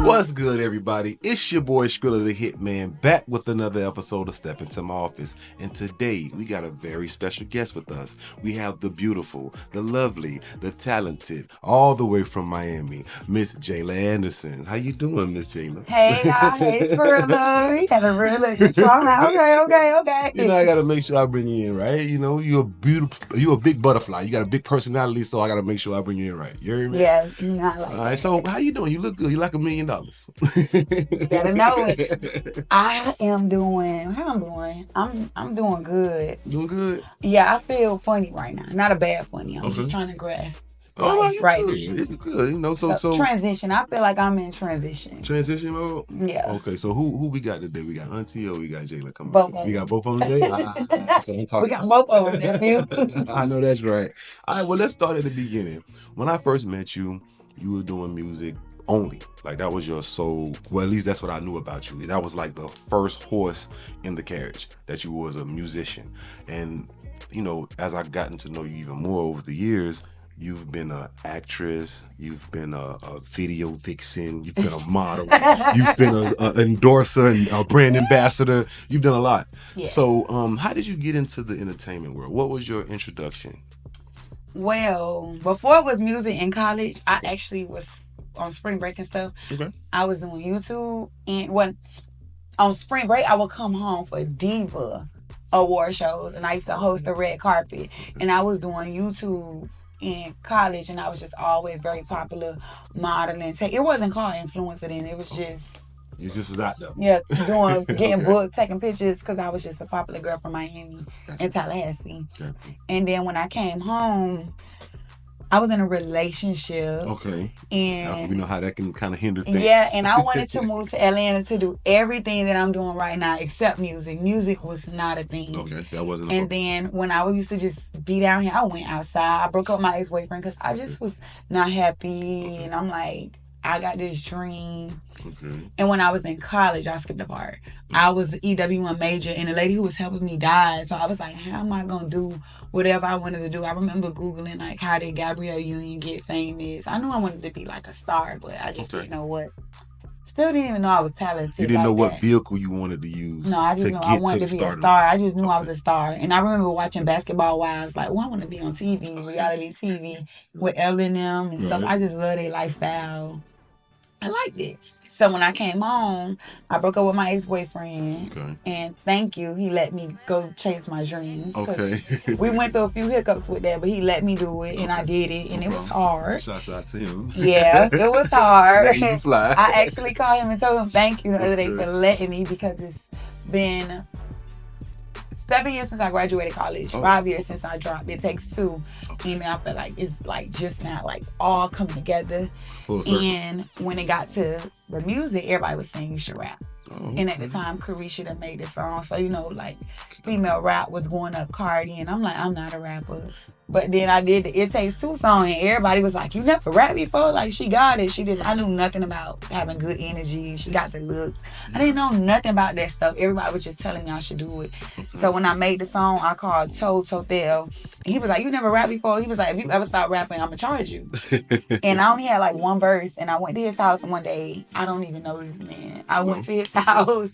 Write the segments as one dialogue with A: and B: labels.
A: What's good, everybody? It's your boy Skrilla the Hitman, back with another episode of Step Into My Office. And today we got a very special guest with us. We have the beautiful, the lovely, the talented, all the way from Miami, Miss laAnderson. How you doing, Miss Jayla?
B: Hey, y'all. Hey, Skrilla. You got a real intro. Okay.
A: You know, I gotta make sure I bring you in right. You know, you're beautiful. You're a big butterfly. You got a big personality, so I gotta make sure I bring you in right. You hear me?
B: Yes, you know, like
A: all right. So how you doing? You look good. You like $1 million.
B: You better know it. I am doing. How I'm doing? I'm doing good.
A: Doing good.
B: Yeah, I feel funny right now. Not a bad funny. I'm just trying to grasp. Right.
A: You're good. You know, so
B: transition. I feel like I'm in transition.
A: Transition mode.
B: Yeah.
A: Okay. So who we got today? We got Auntie or we got Jayla coming?
B: Both.
A: We got both of them today. So
B: we got both of them. Nephew.
A: I know that's right. All right. Well, let's start at the beginning. When I first met you, you were doing music only. Like that was your soul. Well, at least that's what I knew about you. That was like the first horse in the carriage, that you was a musician. And you know, as I've gotten to know you even more over the years, you've been an actress, you've been a video vixen, you've been a model, you've been an endorser and a brand ambassador. You've done a lot.
B: Yeah.
A: So how did you get into the entertainment world? What was your introduction?
B: Well, before it was music in college, I actually was on spring break and stuff.
A: Okay.
B: I was doing YouTube, and when on spring break, I would come home for Diva award shows, and I used to host the red carpet, and I was doing YouTube in college, and I was just always very popular modeling. It wasn't called influencer then. It was just
A: you just was out there.
B: Yeah, getting booked, taking pictures, because I was just a popular girl from Miami and Tallahassee.
A: Gotcha.
B: And then when I came home, I was in a relationship.
A: Okay.
B: And
A: we know how that can kind of hinder things.
B: Yeah, and I wanted to move to Atlanta to do everything that I'm doing right now except music. Music was not a thing.
A: Okay, that wasn't.
B: And then when I used to just be down here, I went outside. I broke up with my ex-boyfriend because I just was not happy. Okay. And I'm like, I got this dream.
A: Okay.
B: And when I was in college, I skipped a part. I was an EW1 major, and the lady who was helping me died. So I was like, how am I going to do whatever I wanted to do? I remember Googling, like, how did Gabrielle Union get famous? I knew I wanted to be, like, a star, but I just didn't know what. Still didn't even know I was talented.
A: You didn't know what vehicle you wanted to use.
B: No, I just knew I wanted to be a star. I just knew I was a star. And I remember watching Basketball Wives, like, I want to be on TV, reality TV, with Ellen and them and stuff. I just love their lifestyle. I liked it. So when I came home, I broke up with my ex-boyfriend. Okay. And thank you, he let me go chase my dreams.
A: Okay.
B: We went through a few hiccups with that, but he let me do it, and I did it, and it was hard.
A: Shouts out to him.
B: Yeah, it was hard.
A: You fly.
B: I actually called him and told him thank you the other day for letting me, because it's been 7 years since I graduated college, 5 years since I dropped It Takes Two. And I feel like it's like just not like all coming together. And when it got to the music, everybody was saying you should rap. And at the time, Carisha done made this song. So, you know, like female rap was going up, Cardi. And I'm like, I'm not a rapper. But then I did the It Takes Two song, and everybody was like, you never rapped before? Like, she got it. I knew nothing about having good energy. She got the looks. I didn't know nothing about that stuff. Everybody was just telling me I should do it. So when I made the song, I called Totel. And he was like, you never rapped before? He was like, if you ever start rapping, I'm going to charge you. And I only had like one verse, and I went to his house one day. I don't even know this man. I went to his house,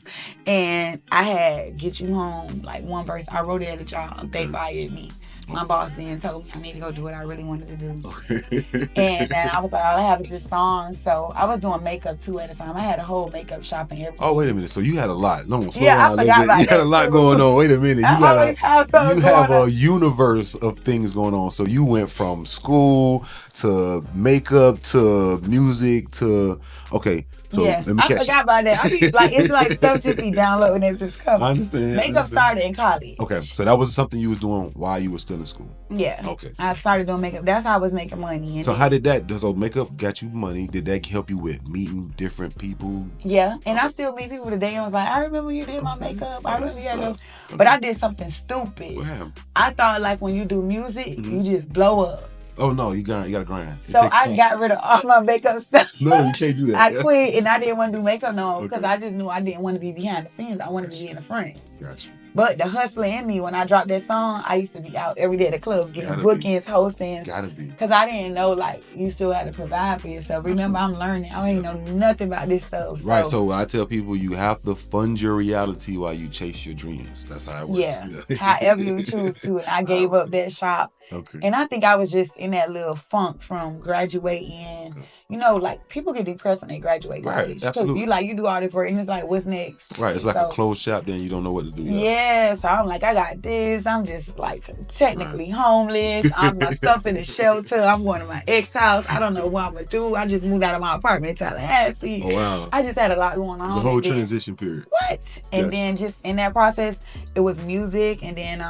B: and I had Get You Home, like one verse. I wrote it at a job. They fired me. My boss then told me I need to go do what I really wanted to do. And then I was like, all I have is this song. So I was doing makeup too at the time. I had a whole makeup shop and everything.
A: Oh, wait a minute. So you had a lot. No, slow
B: yeah,
A: down
B: I forgot about
A: You had a lot going on. Wait a minute. You have a universe of things going on. So you went from school to makeup to music to, okay. So
B: yeah,
A: let me catch
B: I forgot about that. It's like stuff just be downloading as it's coming.
A: I understand.
B: Makeup started in college.
A: Okay, so that was something you was doing while you were still in school.
B: Yeah.
A: Okay.
B: I started doing makeup. That's how I was making money.
A: So how did that? So makeup got you money. Did that help you with meeting different people?
B: Yeah, and I still meet people today. I was like, I remember you did my makeup. I remember you had but I did something stupid.
A: What happened?
B: I thought like when you do music, you just blow up.
A: Oh no, you gotta grind.
B: So I got rid of all my makeup stuff.
A: No, you can't do that.
B: I quit, and I didn't want to do makeup no more because I just knew I didn't want to be behind the scenes. I wanted to be in the front.
A: Gotcha.
B: But the hustler in me, when I dropped that song, I used to be out every day at the clubs, getting
A: Gotta
B: bookings, hosting.
A: Gotta be.
B: Because I didn't know, like, you still had to provide for yourself. Remember, I'm learning. I ain't know nothing about this stuff.
A: Right, so I tell people you have to fund your reality while you chase your dreams. That's how it works.
B: Yeah, however you choose to. And I gave up that shop.
A: Okay.
B: And I think I was just in that little funk from graduating. You know, like, people get depressed when they graduate.
A: Right, absolutely.
B: Because you do all this work, and it's like, what's next?
A: Right, it's like a closed shop, then you don't know what to do.
B: Yeah, so I'm like, I got this. I'm just, like, technically homeless. I'm my stuff in the shelter. I'm going to my ex house. I don't know what I'm going to do. I just moved out of my apartment in Tallahassee.
A: Oh, wow.
B: I just had a lot going on.
A: It's a whole transition period.
B: What? And then just in that process, it was music. And then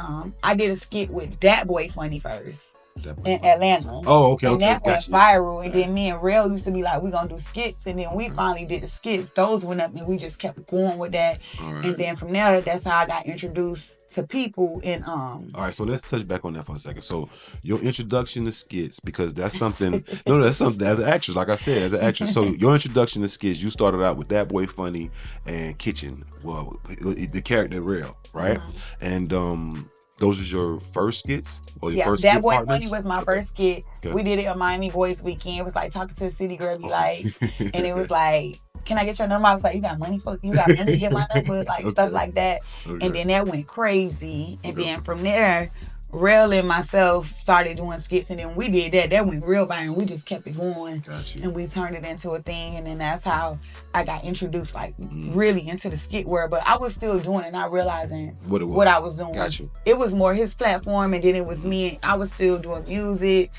B: I did a skit with Dat Boy Funny first. In Atlanta.
A: Oh, okay.
B: And that went viral. And then me and Rel used to be like, we're going to do skits. And then we finally did the skits. Those went up and we just kept going with that. Right. And then from there, that's how I got introduced to people. And
A: all right, so let's touch back on that for a second. So your introduction to skits, because that's something that's something as an actress, like I said, as an actress. So your introduction to skits, you started out with Dat Boy Funny and Kitchen. Well, the character Rel, right? And those are your first skits? Or your first
B: Dat
A: skit
B: Boy
A: partners?
B: Funny was my first skit. Okay. We did it on Miami Boys Weekend. It was like talking to a city girl, be like, and it was like, can I get your number? I was like, you got money to get my number? Like, stuff like that. Okay. And then that went crazy. And then from there, Rel and myself started doing skits, and then we did that. That went real viral. We just kept it going.
A: Gotcha.
B: And we turned it into a thing, and then that's how I got introduced, like, really into the skit world. But I was still doing it, not realizing what I was doing.
A: Gotcha.
B: It was more his platform, and then it was me. I was still doing music,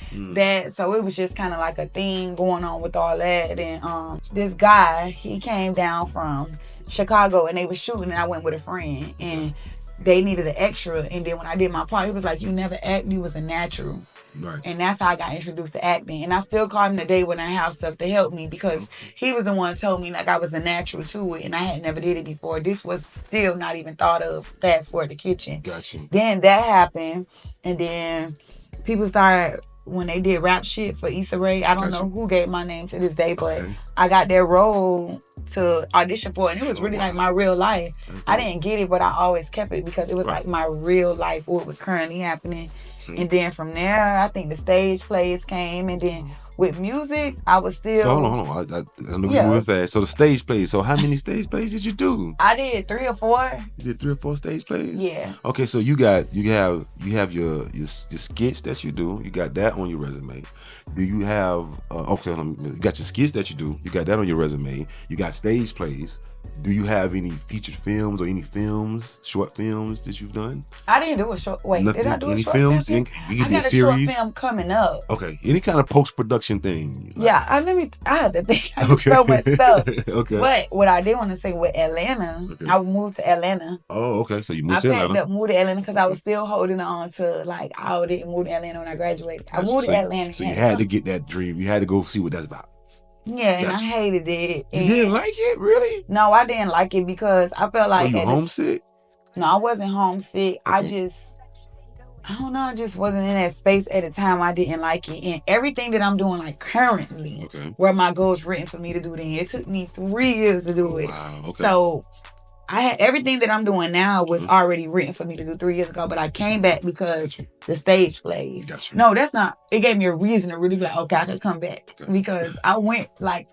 B: so it was just kind of like a thing going on with all that. And this guy, he came down from Chicago, and they were shooting, and I went with a friend, and they needed an extra. And then when I did my part, he was like, you never act, you was a natural. Right. And that's how I got introduced to acting. And I still call him today when I have stuff to help me, because he was the one who told me, like, I was a natural to it, and I had never did it before. This was still not even thought of. Fast forward to Kitchen.
A: Gotcha.
B: Then that happened, and then people started, when they did rap shit for Issa Rae, I don't know who gave my name to this day, but I got that role to audition for, and it was really like my real life. I didn't get it, but I always kept it because it was like my real life, what was currently happening. And then from there, I think the stage plays came, and then with music, I was still...
A: So hold on. I know we're moving fast. So the stage plays. So how many stage plays did you do?
B: I did 3 or 4.
A: You did 3 or 4 stage plays?
B: Yeah.
A: Okay, so you have your skits that you do. You got that on your resume. Do you have you got your skits that you do. You got that on your resume. You got stage plays. Do you have any featured films or any films, short films that you've done?
B: I didn't do a short. Wait, did I do a short
A: films?
B: film?
A: You can
B: I
A: be
B: got
A: a series.
B: Short film coming up.
A: Okay, any kind of post-production thing. Like.
B: Yeah, I have to think. I do so much stuff.
A: Okay.
B: But what I did want to say with Atlanta, I moved to Atlanta.
A: Oh, okay. So you moved to Atlanta.
B: I moved to Atlanta because I was still holding on to, like, I didn't move to Atlanta when I graduated. I moved to Atlanta.
A: So you had to get that dream. You had to go see what that's about.
B: Yeah, and I hated it.
A: You didn't like it? Really?
B: No, I didn't like it because I felt like...
A: Were you homesick?
B: No, I wasn't homesick. Okay. I don't know, I just wasn't in that space at the time. I didn't like it. And everything that I'm doing, like, currently, were my goals written for me to do then. It took me 3 years to do it.
A: Wow, okay.
B: So I had everything that I'm doing now was already written for me to do 3 years ago, but I came back because the stage plays.
A: Gotcha.
B: No, that's not. It gave me a reason to really be like, okay, I could come back. Okay. Because I went, like,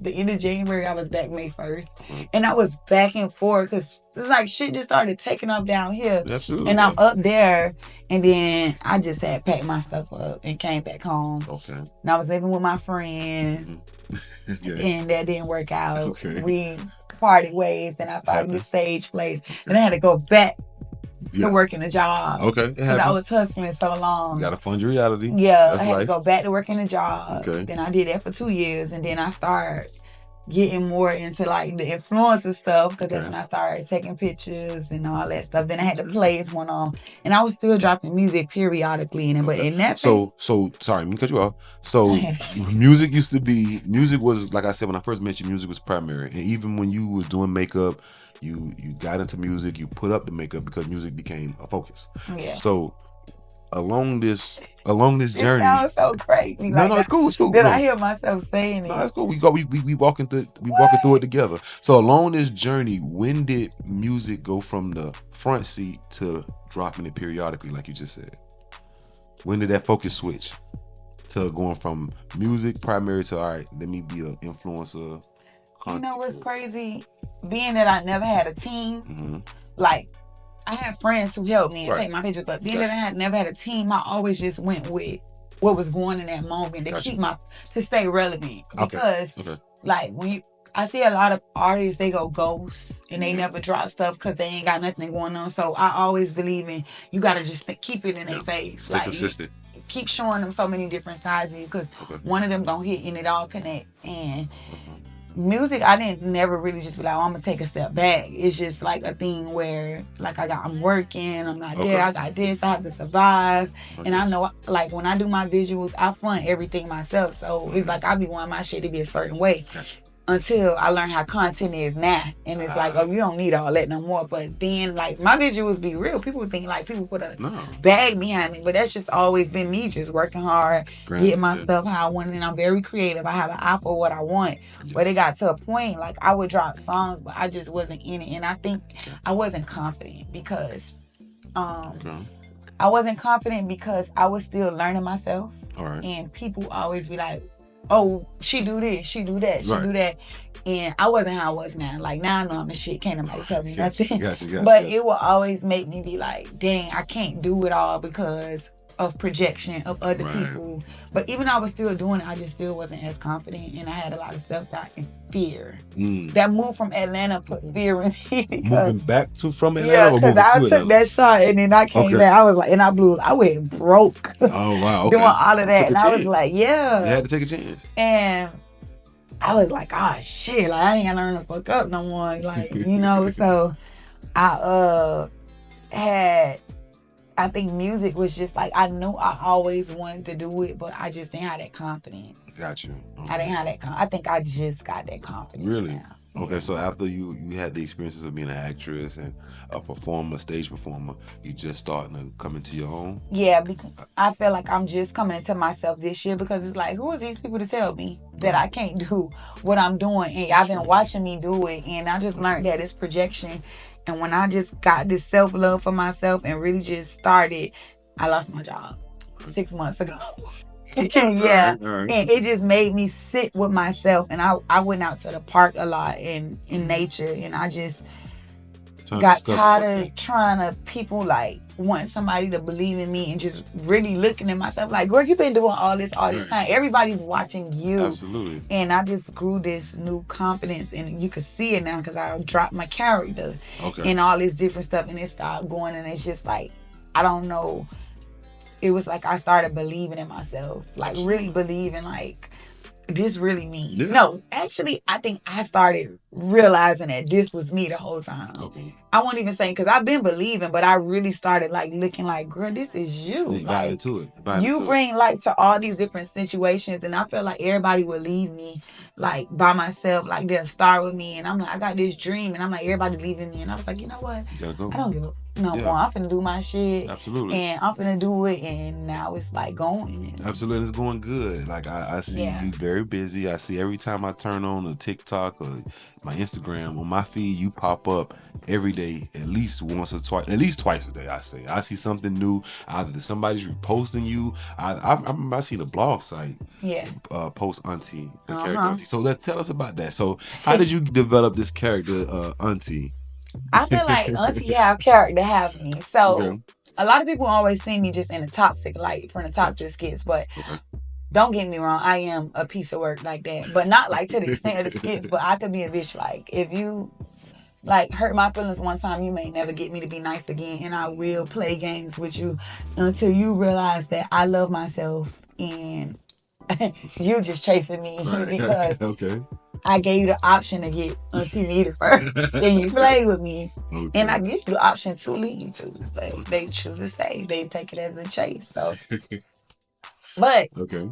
B: the end of January, I was back May 1st. And I was back and forth because it's like shit just started taking up down here.
A: Absolutely.
B: And I'm up there. And then I just had packed my stuff up and came back home.
A: Okay.
B: And I was living with my friend. And that didn't work out.
A: Okay.
B: We parted ways, and I started the stage plays. And I had to go back to working a job.
A: Okay.
B: Because I was hustling so long.
A: You gotta fund your reality.
B: Yeah.
A: That's
B: I had
A: life.
B: to go back to working a job.
A: Okay.
B: Then I did that for 2 years, and then I started getting more into, like, the influencer stuff, because that's when I started taking pictures and all that stuff. Then I had the plays went on, and I was still dropping music periodically in it. But in that
A: so sorry, let me cut you off. So music was, like I said, when I first met you, music was primary. And even when you was doing makeup, you got into music, you put up the makeup because music became a focus.
B: Yeah.
A: So along this
B: It
A: journey.
B: sounds so crazy.
A: No,
B: Like,
A: no, it's cool. It's cool.
B: did
A: No.
B: I hear myself saying
A: No,
B: it?
A: it's cool. We walking through it together. So along this journey, when did music go from the front seat to dropping it periodically, like you just said? When did that focus switch to going from music primary to, all right, let me be an influencer?
B: You know what's crazy? Being that I never had a team, like, I had friends who helped me and take my pictures, but being that I had never had a team, I always just went with what was going in that moment to stay relevant. Because like I see a lot of artists, they go ghosts and they never drop stuff because they ain't got nothing going on. So I always believe in, you gotta just keep it in their face.
A: Stay consistent.
B: Keep showing them so many different sides of you, because one of them gonna hit and it all connect. And music, I didn't never really just be like, oh, I'm gonna take a step back. It's just like a thing where, like, I'm working, I'm not there, I got this, I have to survive. And I know, like, when I do my visuals, I fund everything myself. So it's like I be wanting my shit to be a certain way. Until I learn how content is now. And it's like, oh, you don't need all that no more. But then, like, my visuals be real. People think, like, people put a bag behind me. But that's just always been me, just working hard, getting my stuff how I want it. And I'm very creative. I have an eye for what I want. But it got to a point, like, I would drop songs, but I just wasn't in it. And I think I wasn't confident because I wasn't confident because I was still learning myself. And people always be like, oh, she do this, she do that, she do that. And I wasn't how I was now. Like, now I know I'm the shit. Can't nobody tell me nothing. But it will always make me be like, dang, I can't do it all because of projection of other people. But even though I was still doing it, I just still wasn't as confident. And I had a lot of self-doubt and fear. That move from Atlanta put fear in me.
A: Moving back from Atlanta?
B: Yeah, because I took that shot and then I came back. I was like, and I went broke.
A: Oh, wow.
B: Doing all of that. And I was like, yeah.
A: You had to take a chance.
B: And I was like, oh, shit. Like, I ain't got nothing to fuck up no more. Like, you know, so I think music was just like, I knew I always wanted to do it, but I just didn't have that confidence.
A: Got you.
B: I didn't have that I think I just got that confidence.
A: Really?
B: Now.
A: Okay, so after you had the experiences of being an actress and a performer, stage performer, you just starting to come into your own?
B: Yeah, because I feel like I'm just coming into myself this year, because it's like, who are these people to tell me that I can't do what I'm doing? And I've been watching me do it, and I just learned that it's projection. And when I just got this self-love for myself and really just started, I lost my job 6 months ago. Yeah. All right. And it just made me sit with myself. And I went out to the park a lot in nature. And I just got tired of trying to people like want somebody to believe in me, and just really looking at myself like, girl, you've been doing all this time. Everybody's watching you.
A: Absolutely.
B: And I just grew this new confidence, and you could see it now because I dropped my character and all this different stuff, and it started going, and it's just like, I don't know. It was like I started believing in myself, like really believing like, this really me. Yeah. No, actually, I think I started realizing that this was me the whole time. I won't even say, because I've been believing, but I really started like looking like, girl, this is you. Like,
A: into it.
B: You bring life to all these different situations, and I feel like everybody would leave me like by myself, like they'll start with me, and I'm like, I got this dream, and I'm like, everybody leaving me, and I was like, you know what?
A: You gotta go.
B: I don't give up no more. I'm finna do my shit.
A: Absolutely.
B: And I'm finna do it, and now it's like going.
A: Absolutely, it's going good. Like I see you very busy. I see every time I turn on a TikTok or my Instagram, on my feed, you pop up every day, at least once or twice, at least twice a day. I see something new. Either somebody's reposting you. I seen a blog site. Post Auntie, the character Auntie. So tell us about that. So how did you develop this character, Auntie?
B: I feel like Auntie have character have me. So a lot of people always see me just in a toxic light from the toxic skits, but don't get me wrong, I am a piece of work like that. But not like to the extent of the skits, but I could be a bitch. Like, if you like hurt my feelings one time, you may never get me to be nice again, and I will play games with you until you realize that I love myself and you just chasing me because I gave you the option to get Auntie needed first. Then you play with me. And I give you the option to leave too. But if they choose to stay, they take it as a chase. So but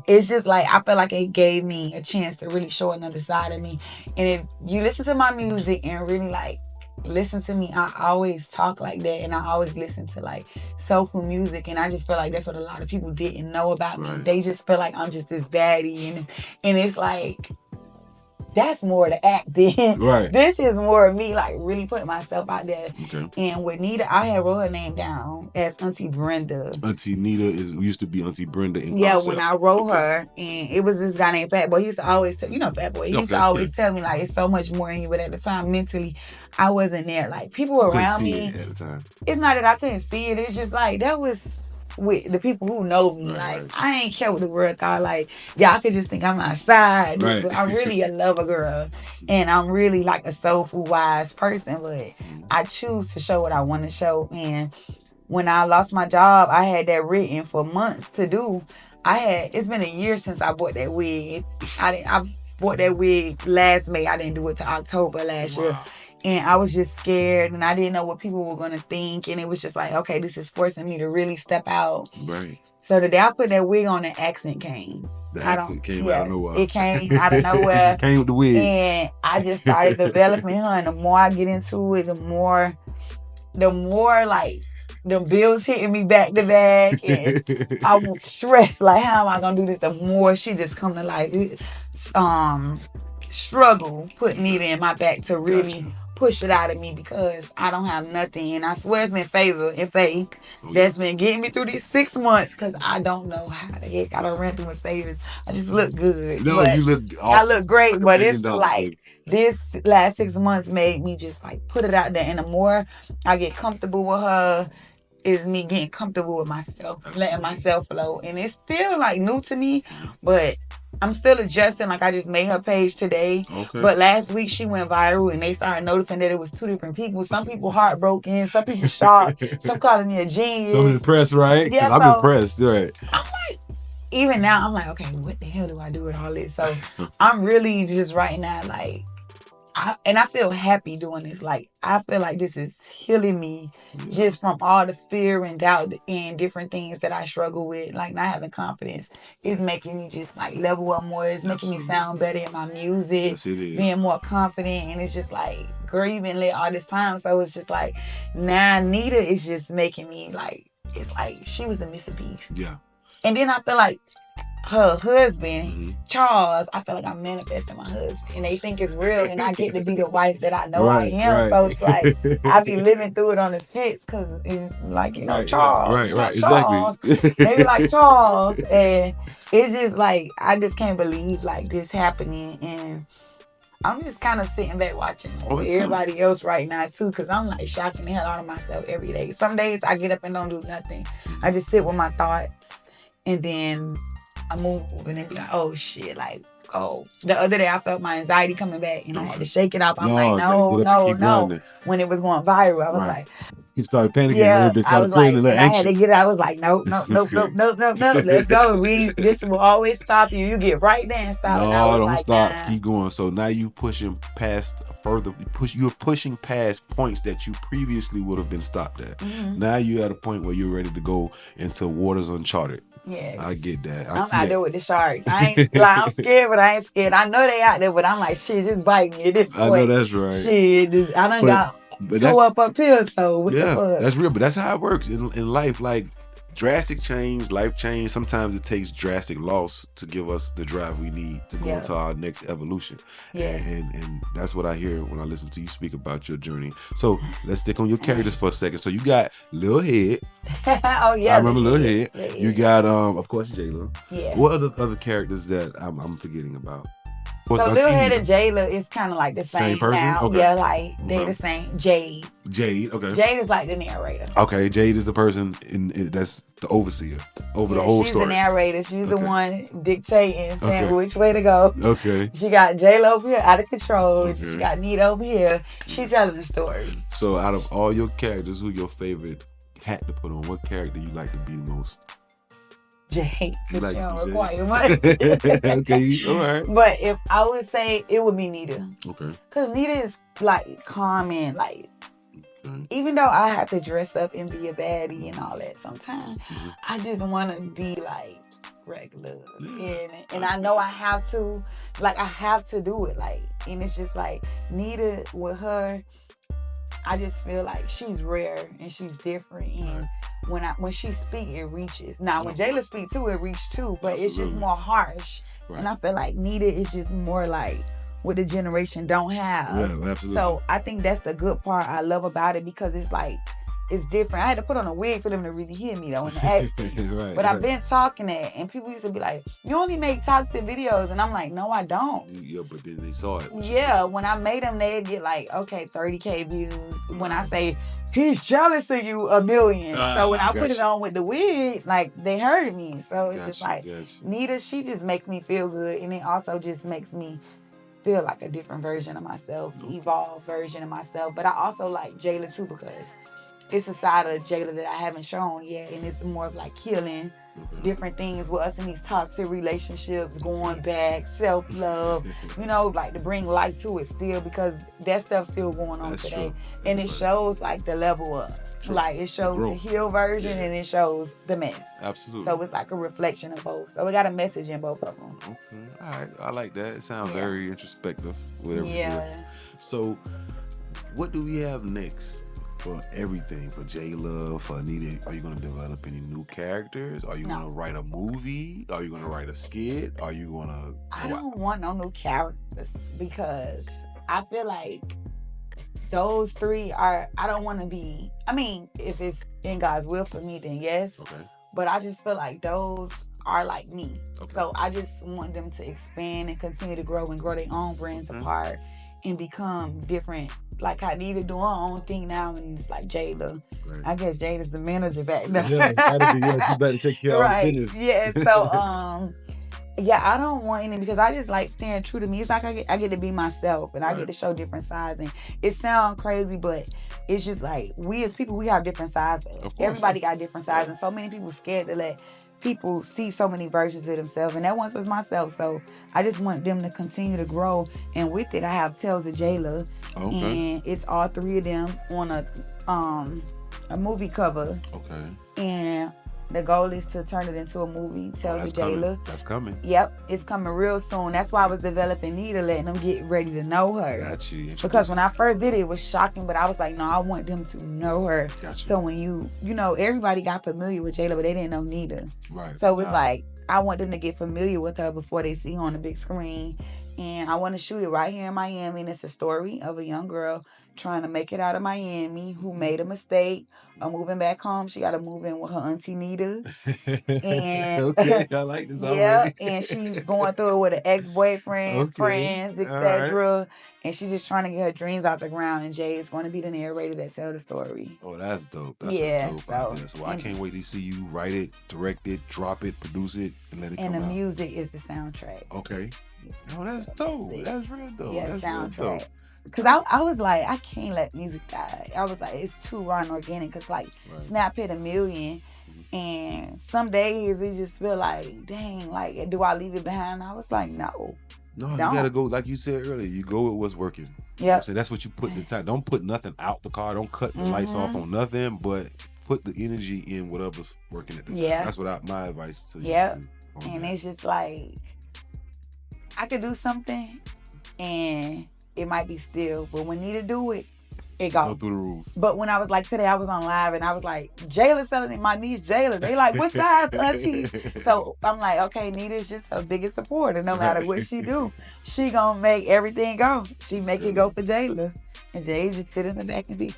B: it's just like, I feel like it gave me a chance to really show another side of me. And if you listen to my music and really like listen to me, I always talk like that, and I always listen to like soulful music, and I just feel like that's what a lot of people didn't know about me.
A: Right.
B: They just feel like I'm just this baddie, and it's like, that's more the acting.
A: Right.
B: This is more of me like really putting myself out there.
A: Okay.
B: And with Nita, I had wrote her name down as Auntie Brenda.
A: Auntie Nita used to be Auntie Brenda in
B: Yeah,
A: concept.
B: when I wrote her, and it was this guy named Fat Boy. He used to always tell, Fat Boy. He used to always tell me like it's so much more in you. But at the time, mentally, I wasn't there. Like people around me,
A: at the time.
B: It's not that I couldn't see it. It's just like that was with the people who know me. Right. I ain't care what the world thought. Like y'all could just think I'm outside.
A: Right.
B: But I'm really a lover girl, and I'm really like a soulful, wise person. But I choose to show what I want to show. And when I lost my job, I had that written for months to do. It's been a year since I bought that wig. I bought that wig last May. I didn't do it till October last year. And I was just scared, and I didn't know what people were going to think. And it was just like, okay, this is forcing me to really step out.
A: Right.
B: So the day I put that wig on, the accent came.
A: The accent came out of nowhere.
B: It came out of nowhere.
A: It came with the wig.
B: And I just started developing her. And the more I get into it, the more like the bills hitting me back to back. And I'm stressed. Like, how am I going to do this? The more she just come to like struggle putting it in my back to really push it out of me, because I don't have nothing. And I swear it's been favor and faith that's been getting me through these 6 months, because I don't know how the heck I done ran through my savings. I just look good.
A: No, you look awesome.
B: I look great, but it's like this last 6 months made me just like put it out there. And the more I get comfortable with her, is me getting comfortable with myself, letting myself flow. And it's still like new to me, but I'm still adjusting. Like I just made her page today. Okay. But last week she went viral, and they started noticing that it was 2 different people. Some people heartbroken, some people shocked, some calling me a genius.
A: Some impressed, right?
B: Yeah,
A: I'm impressed, right?
B: I'm like, even now, I'm like, okay, what the hell do I do with all this? So I'm really just right now, like, I feel happy doing this. Like, I feel like this is healing me just from all the fear and doubt and different things that I struggle with. Like, not having confidence is making me just, like, level up more. It's making me sound better in my music.
A: Yes, it is.
B: Being more confident. And it's just, like, grieving lit all this time. So it's just, like, now Nita is just making me, like, it's like she was the missing piece.
A: Yeah.
B: And then I feel like her husband, Charles, I feel like I'm manifesting my husband, and they think it's real, and I get to be the wife that I know I am. So it's like I be living through it on the skits, because it's like, Charles.
A: Right,
B: exactly. They be like, Charles. And it's just like, I just can't believe like this happening. And I'm just kind of sitting back watching everybody else right now too, because I'm like shocking the hell out of myself every day. Some days I get up and don't do nothing. I just sit with my thoughts, and then I move, and then be like, oh shit, like, oh. The other day I felt my anxiety coming back, and I had to shake it off. I'm like, no. When it was going viral, I was like,
A: you started panicking a little bit, started feeling a little anxious.
B: I had to get it. I was like, nope. Let's go. This will always stop you. You get right there and stop.
A: No, don't stop. Nah. Keep going. So now you pushing past further. You're pushing past points that you previously would have been stopped at. Mm-hmm. Now you're at a point where you're ready to go into waters uncharted.
B: Yes.
A: I get that.
B: I'm out there with the sharks. I'm scared, but I ain't scared. I know they out there, but I'm like, shit, just bite me at this point.
A: I know that's right.
B: Shit, I done got go up here, so what the fuck?
A: That's real, but that's how it works in life. Like, drastic change, life change, sometimes it takes drastic loss to give us the drive we need to go into our next evolution. And that's what I hear when I listen to you speak about your journey. So let's stick on your characters for a second. So you got Lil Head.
B: Oh yeah,
A: I remember Lil Head. You got of course Jayla.
B: Yeah.
A: What other characters that I'm forgetting about?
B: So Lil Head and Jayla is kind of like the same
A: person
B: now.
A: Okay.
B: Yeah, like they're the same. Jade, okay. Jade is like the narrator.
A: Okay, Jade is the person that's the overseer over the whole story.
B: She's the narrator. She's the one dictating, saying which way to go.
A: Okay.
B: She got Jayla over here out of control. Okay. She got Nita over here. She's telling the story.
A: So out of all your characters, who your favorite hat to put on? What character you like to be the most?
B: Jade, because she don't require much.
A: Okay, all right.
B: But if I would say, it would be Nita.
A: Okay.
B: Because Nita is like calm and like, even though I have to dress up and be a baddie and all that sometimes, I just want to be like regular. And I know I have to, like, I have to do it. Like, and it's just like Nita with her, I just feel like she's rare and she's different. And when she speak, it reaches. Now when Jayla speak too, it reaches too, but it's just more harsh. Right. And I feel like Nita is just more like what the generation don't have.
A: Yeah, absolutely.
B: So I think that's the good part I love about it, because it's like, it's different. I had to put on a wig for them to really hear me though in the accent.
A: Right,
B: but I've been talking it, and people used to be like, "You only make talkative videos," and I'm like, "No, I don't."
A: Yeah, but then they saw it.
B: Yeah, when I made them, they'd get like, okay, 30K views. When I say he's jealous of you, 1 million. So when I put it on with the wig, like they heard me. So it's just like Nita, she just makes me feel good, and it also just makes me feel like a different version of myself, evolved version of myself. But I also like Jayla too, because it's a side of Jayla that I haven't shown yet, and it's more of like healing different things with us in these toxic relationships, going back, self-love, you know, like to bring light to it still, because that stuff's still going on today. True. And it shows like the level up. True. Like it shows the heal version and it shows the mess.
A: Absolutely.
B: So it's like a reflection of both. So we got a message in both of them.
A: Okay. All right. I like that. It sounds very introspective. Whatever. Yeah. So what do we have next? For everything, for Jayla, for Anita, are you going to develop any new characters? Are you going to write a movie? Are you going to write a skit? Are you going to...
B: I don't want no new characters, because I feel like those three are... I don't want to be... I mean, if it's in God's will for me, then yes. Okay. But I just feel like those are like me. Okay. So I just want them to expand and continue to grow and grow their own brands apart and become different. Like I need to do her own thing now, and it's like Jayla. Right. I guess Jayla's the manager back now.
A: Yeah, gotta be. Yeah, you better take care of all the business.
B: Yeah, so yeah, I don't want any, because I just like staying true to me. It's like I get to be myself, and I get to show different sides. And it sounds crazy, but it's just like we as people, we have different sides. Everybody got different sides, and so many people scared to let people see so many versions of themselves, and that once was myself. So I just want them to continue to grow, and with it I have Tales of Jayla, and it's all three of them on a movie cover. Okay. And the goal is to turn it into a movie, Tales of Jayla.
A: That's coming.
B: Yep, it's coming real soon. That's why I was developing Nita, letting them get ready to know her.
A: Got you.
B: Because when I first did it, it was shocking, but I was like, no, I want them to know her. Got you. So when you know, everybody got familiar with Jayla, but they didn't know Nita. Right. So it's like, I want them to get familiar with her before they see her on the big screen. And I want to shoot it right here in Miami. And it's a story of a young girl trying to make it out of Miami who made a mistake of moving back home. She got to move in with her auntie Nita. And
A: okay, I like this already.
B: Yeah, and she's going through it with an ex-boyfriend, friends, etc. Right. And she's just trying to get her dreams out the ground. And Jay is going to be the narrator that tell the story.
A: Oh, that's dope. That's a dope idea. So I can't wait to see you write it, direct it, drop it, produce it, and let it come out.
B: And the music is the soundtrack.
A: Okay. Oh, that's dope. That's real dope.
B: Yeah,
A: that's
B: soundtrack.
A: Real dope.
B: Because I was like, I can't let music die. I was like, it's too raw and organic. Because, like, Snap hit 1 million. And some days it just feel like, dang, like, do I leave it behind? I was like, no.
A: No, you got to go, like you said earlier, you go with what's working.
B: Yeah.
A: So that's what you put the time. Don't put nothing out the car. Don't cut the lights off on nothing. But put the energy in whatever's working at the time. Yeah. That's what my advice to you.
B: Yeah. And it's just like, I could do something and it might be still, but when Nita do it, it
A: go through the roof.
B: But when I was like, today I was on live and I was like, Jayla's selling it, my niece Jayla. They like, what size, auntie? So I'm like, okay, Nita's just her biggest supporter. No matter what she do, she gonna make everything go. She make it go for Jayla. And Jay just sit in the back and be.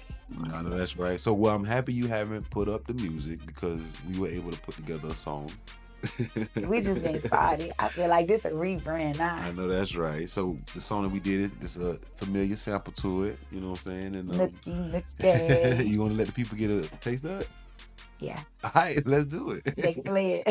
A: I know that's right. So, well, I'm happy you haven't put up the music, because we were able to put together a song.
B: We just getting started. I feel like this a rebrand now.
A: I know that's right. So the song that we did, there's a familiar sample to it. You know what I'm saying? And
B: looky.
A: You gonna let the people get a taste of it?
B: Yeah.
A: All right, let's do it.
B: They play it.